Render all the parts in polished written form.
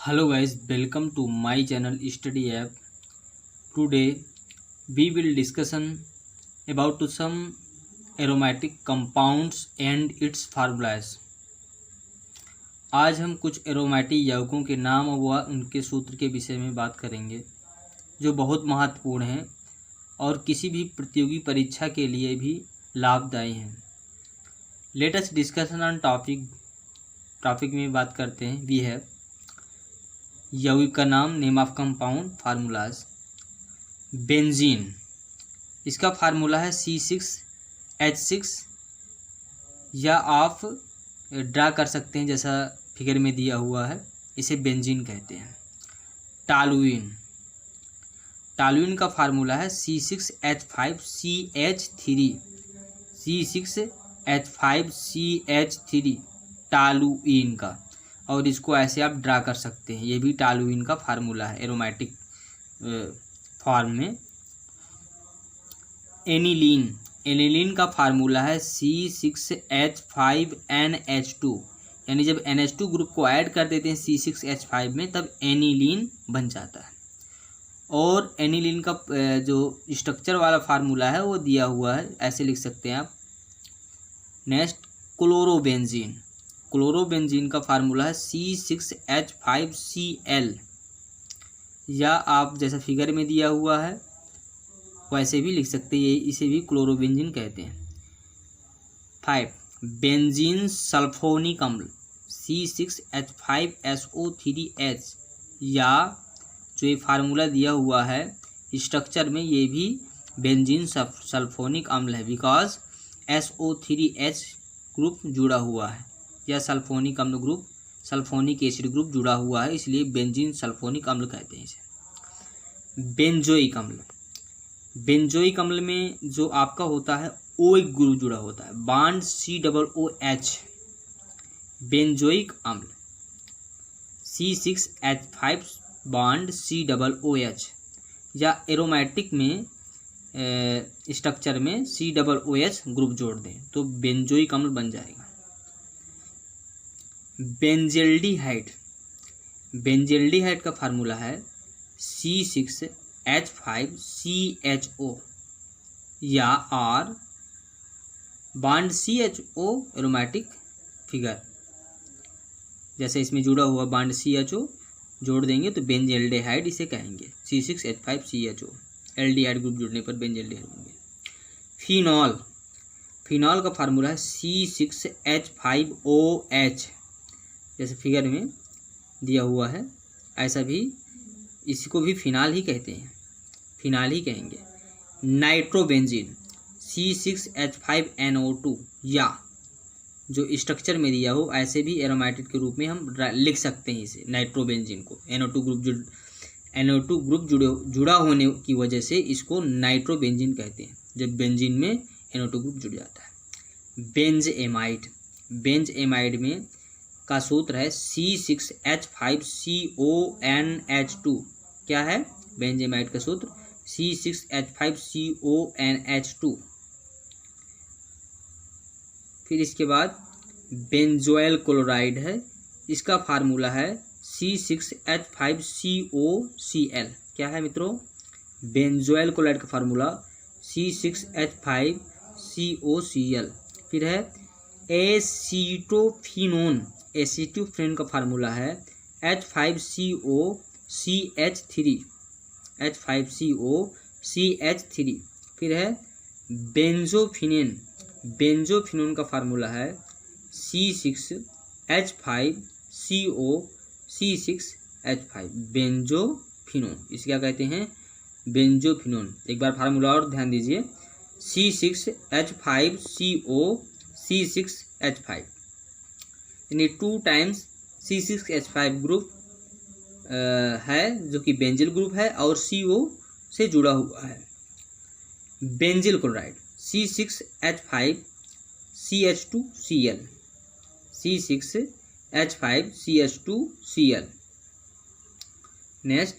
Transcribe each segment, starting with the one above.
Hello guys, welcome to my channel Study App. Today we will discussion about to some aromatic compounds and its formulas. आज हम कुछ aromatic यौगिकों के नाम व उनके सूत्र के विषय में बात करेंगे जो बहुत महत्वपूर्ण हैं और किसी भी प्रतियोगी परीक्षा के लिए भी लाभदायी हैं. Let us discussion on topic में बात करते हैं. वी हैव यौगिक का नाम, name of compound, formulas. Benzene, इसका फार्मूला है C6H6 या आप ड्रा कर सकते हैं जैसा फिगर में दिया हुआ है, इसे बेंजीन कहते हैं. टालुइन का फार्मूला है C6H5CH3 टालुइन का, और इसको ऐसे आप ड्रा कर सकते हैं. ये भी टालुइन का फार्मूला है एरोमेटिक फॉर्म में. एनिलीन का फार्मूला है C6H5NH2, यानी जब NH2 ग्रुप को ऐड कर देते हैं C6H5 में तब एनिलीन बन जाता है. और एनिलीन का जो स्ट्रक्चर वाला फार्मूला है वो दिया हुआ है, ऐसे लिख सकते हैं आप. नेक्स्ट, क्लोरोबेंजीन का फार्मूला है C6H5Cl, या आप जैसा फिगर में दिया हुआ है वैसे भी लिख सकते हैं, इसे भी क्लोरोबेंजीन कहते हैं. 5. बेंजीन सल्फोनिक अम्ल C6H5SO3H, या जो ये फार्मूला दिया हुआ है स्ट्रक्चर में, ये भी बेंजीन सल्फोनिक अम्ल है बिकॉज SO3H ग्रुप जुड़ा हुआ है, या सल्फोनिक अम्ल ग्रुप, सल्फोनिक एसिड ग्रुप जुड़ा हुआ है, इसलिए बेंजीन सल्फोनिक अम्ल कहते हैं इसे. बेंजोइक अम्ल में जो आपका होता है OH ग्रुप जुड़ा होता है, बॉन्ड COOH. बेंजोइक अम्ल C6H5 बॉन्ड COOH, या एरोमेटिक में स्ट्रक्चर में COOH ग्रुप जोड़ दें तो बेंजोइक अम्ल बन जाएगा. बेंजेल्डिहाइड का फार्मूला है C6H5CHO, या R bond CHO aromatic figure, जैसे इसमें जुड़ा हुआ बॉन्ड CHO जोड़ देंगे तो बेंजेल्डिहाइड इसे कहेंगे. C6H5CHO एल्डिहाइड ग्रुप जुड़ने पर बेंजेल्डिहाइड बन गया. फिनॉल का फार्मूला है C6H5OH, जैसे फिगर में दिया हुआ है, ऐसा भी इसको भी फिनाल ही कहते हैं, फिनाल ही कहेंगे. नाइट्रोबेंजीन C6H5NO2, या जो स्ट्रक्चर में दिया हो ऐसे भी एरोमेटिक के रूप में हम लिख सकते हैं इसे. नाइट्रोबेंजीन को NO2 ग्रुप जुड़ा होने की वजह से इसको नाइट्रोबेंजीन कहते हैं, जब बेंजीन में NO2 ग्रुप जुड़ जाता है. बेंजएमाइड में का सूत्र है C6H5CONH2. क्या है बेंजेमाइड का सूत्र? C6H5CONH2. फिर इसके बाद बेंजोइल क्लोराइड है, इसका फार्मूला है C6H5COCl. क्या है मित्रों? बेंजोइल क्लोराइड का फार्मूला C6H5COCl. फिर है एसीटोफिनोन का फार्मूला है H5COCH3. फिर है बेंजोफिनोन का फार्मूला है C6H5COC6H5. बेंजोफिनोन, इसे क्या कहते हैं? बेंजोफिनोन. एक बार फार्मूला और ध्यान दीजिए, C6H5COC6H5, यानी 2 टाइम्स C6H5 ग्रुप है जो कि बेंजिल ग्रुप है और CO से जुड़ा हुआ है. Benzyl chloride C6H5CH2Cl. C6H5CH2Cl. Next,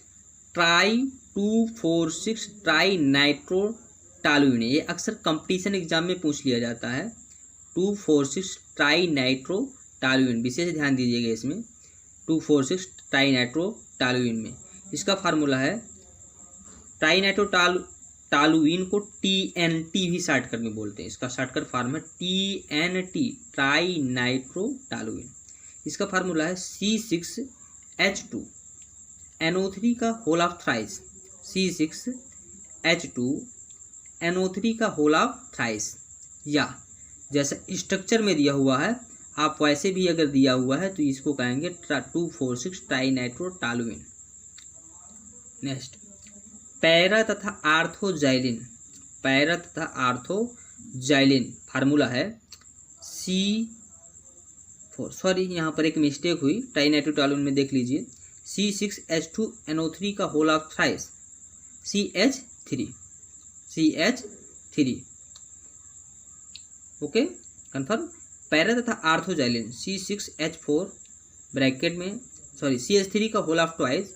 Tri246 ट्राइनाइट्रोटालुइन. ये अक्सर कंपटीशन एग्जाम में पूछ लिया जाता है. 246 ट्राइनाइट्रोटालुइन, विशेष ध्यान दीजिएगा इसमें. 2,4,6 ट्राईनाइट्रोटॉलुइन में। इसका फार्मूला है, ट्राईनाइट्रोटॉलुइन को TNT भी शॉर्टकट में बोलते हैं। इसका शॉर्टकट फार्म है TNT, ट्राईनाइट्रोटॉलुइन। इसका फार्मूला है C6H2NO3 का होल ऑफ थ्राइस, C6H2NO3 का होल ऑफ थ्राइस, या जैसा स्ट्रक्चर में दिया हुआ है आप वैसे भी अगर दिया हुआ है तो इसको कहेंगे 2,4,6 ट्राईनाइट्रोटॉलुइन। नेक्स्ट, पैरा तथा आर्थोजाइलिन, पैरा तथा आर्थोजाइलिन फार्मूला है यहाँ पर एक मिस्टेक हुई, ट्राईनाइट्रोटॉलुइन में देख लीजिए, C6H2NO3 का whole of thrice, CH3, okay confirm. Para तथा आर्थोजाइलिन C6H4 ब्रैकेट में CH3 का whole of twice,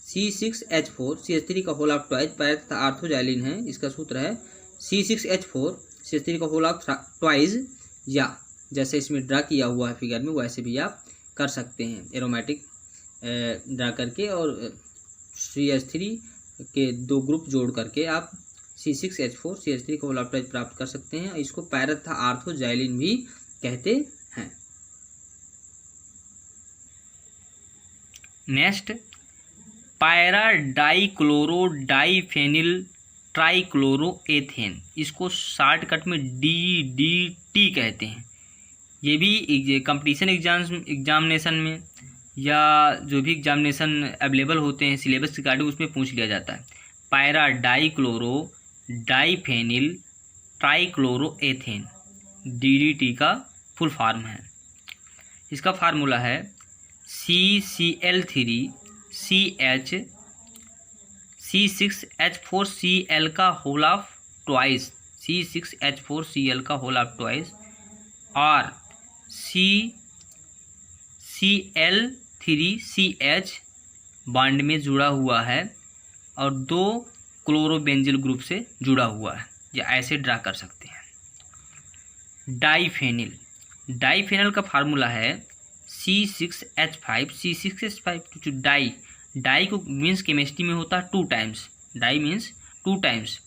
C6H4 CH3 का होल ऑफ ट्वाइस पैरा तथा आर्थोजाइलिन है। इसका सूत्र है C6H4 CH3 का होल ऑफ ट्वाइस, या जैसे इसमें ड्रा किया हुआ है फिगर में वैसे भी आप कर सकते हैं, एरोमेटिक ड्रा करके और CH3 के दो ग्रुप जोड़ करके आप C6H4 CH3 का होल ऑफ ट्वाइस प्राप्त कर सकते हैं। इसको पैरा तथा आर्थोजाइलिन भी कहते हैं। नेक्स्ट, पैरा डाइक्लोरो डाइफेनिल ट्राइक्लोरोएथेन, इसको शॉर्टकट में DDT कहते हैं। ये भी कंपटीशन एग्जामिनेशन में या जो भी एग्जामिनेशन अवेलेबल होते हैं सिलेबस रिगार्डिंग उसमें पूछ लिया जाता है। पैरा डाइक्लोरो डाइफेनिल ट्राइक्लोरोएथेन DDT का फुल फॉर्म है। इसका फार्मूला है CCl3CH C6H4Cl का होल ऑफ ट्वाइस, C6H4Cl का होल ऑफ ट्वाइस, और CCl3CH बॉन्ड में जुड़ा हुआ है और दो क्लोरोबेंजिल ग्रुप से जुड़ा हुआ है, या ऐसे ड्रा कर सकते हैं। डाइफेनिल, डाइफेनिल का फार्मूला है C6H5 तो डाई को मीन्स केमिस्ट्री में होता है 2 times, di means 2 times,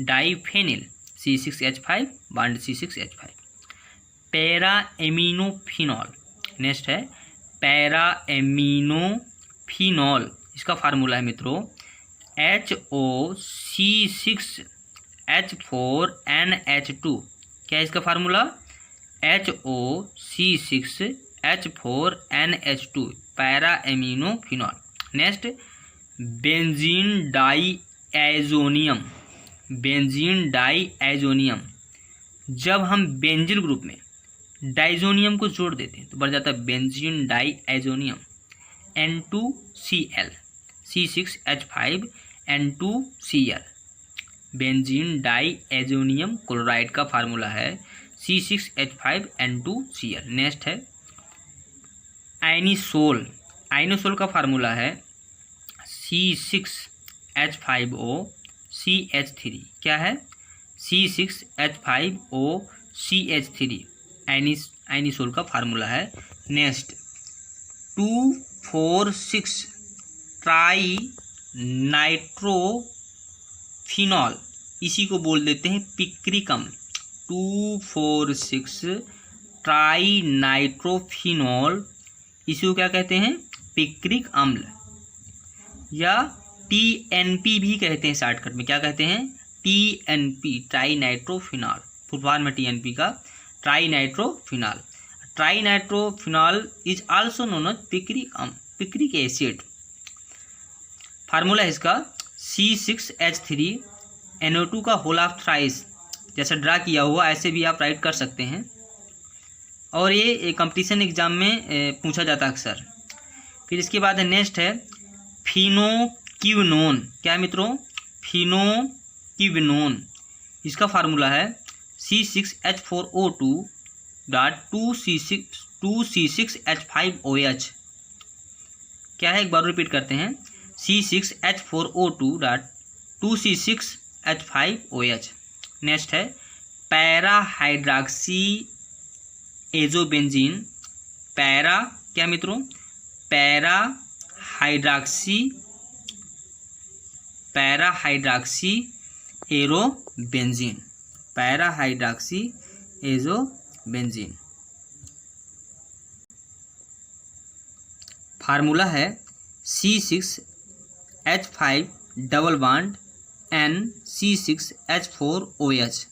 diphenyl C6H5 bond C6H5। Para aminophenol, next है पैरा एमिनोफिनॉल। इसका फार्मूला है मित्रों HOC6H4NH2। क्या है इसका formula? HOC6H4NH2 para aminophenol. Next benzene diazonium, benzene diazonium. जब हम बेंजीन ग्रुप में डाइजोनियम को जोड़ देते हैं तो बढ़ जाता है benzene diazonium N2Cl C6H5N2Cl। Benzene diazonium chloride का फार्मूला है C6H5N2Cl। नेक्स्ट है आयनिसोल, आयनिसोल का फार्मूला है C6H5OCH3। क्या है? C6H5OCH3 आयनिसोल का फार्मूला है। नेक्स्ट 2,4,6 ट्राई नाइट्रोफिनॉल, इसी को बोल देते हैं पिक्रिक अम्ल। 2,4,6 ट्राई नाइट्रोफिनॉल, इसी को क्या कहते हैं? पिक्रिक अम्ल, या TNP भी कहते हैं शॉर्टकट में। क्या कहते हैं? TNP tri nitrophenol, full form है TNP का tri nitrophenol. Tri nitrophenol is also known as picric acid. Formula है इसका C6H3NO2 का होल ऑफ थ्राइस, जैसा ड्रा किया हुआ ऐसे भी आप राइट कर सकते हैं, और ये कंपटीशन एग्जाम में पूछा जाता है अक्सर। फिर इसके बाद नेक्स्ट है फिनोक्विनोन। क्या है मित्रों? फिनोक्विनोन। इसका फार्मूला है C6H4O2.2C6H5OH। क्या है? एक बार रिपीट करते हैं, C6H4O2.2C6H5OH। नेक्स्ट है पैरा हाइड्रॉक्सी एजोबेंजीन। पैरा क्या मित्रों? पैराहाइड्रॉक्सी एरोबेंजीन। पैराहाइड्रॉक्सी एरोबेंजीन। फार्मूला है C6H5 डबल बॉन्ड NC6H4OH।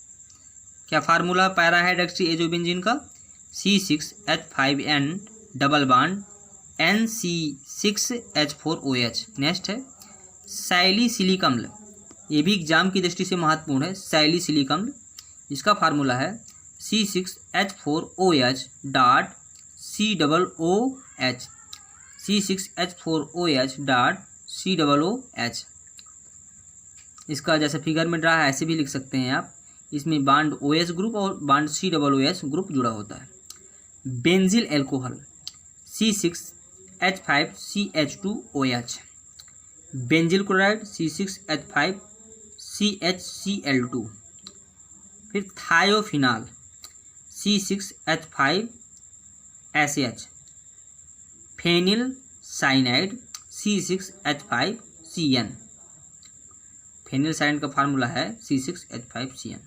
क्या फार्मूला पैराहाइड्रॉक्सी एरोबेंजीन का? C6H5N double bond NC6H4OH। Next है सैलिसिलिक अम्ल। ये भी एग्जाम की दृष्टि से महत्वपूर्ण है। सैलिसिलिक अम्ल, इसका फार्मूला है C6H4OH dot COOH। C6H4OH dot COOH। इसका जैसे फिगर में रहा है ऐसे भी लिख सकते हैं आप। इसमें बॉन्ड OH ग्रुप और बॉन्ड COOH ग्रुप जुड़ा होता है। Benzyl alcohol C6H5CH2OH। Benzyl chloride C6H5CHCl2। फिर thiophenol C6H5SH। Phenyl cyanide C6H5CN। Phenyl cyanide का फार्मूला है C6H5CN।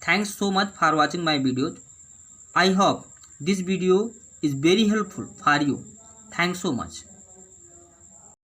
Thanks so much for watching my videos. I hope this video is very helpful for you. Thanks so much.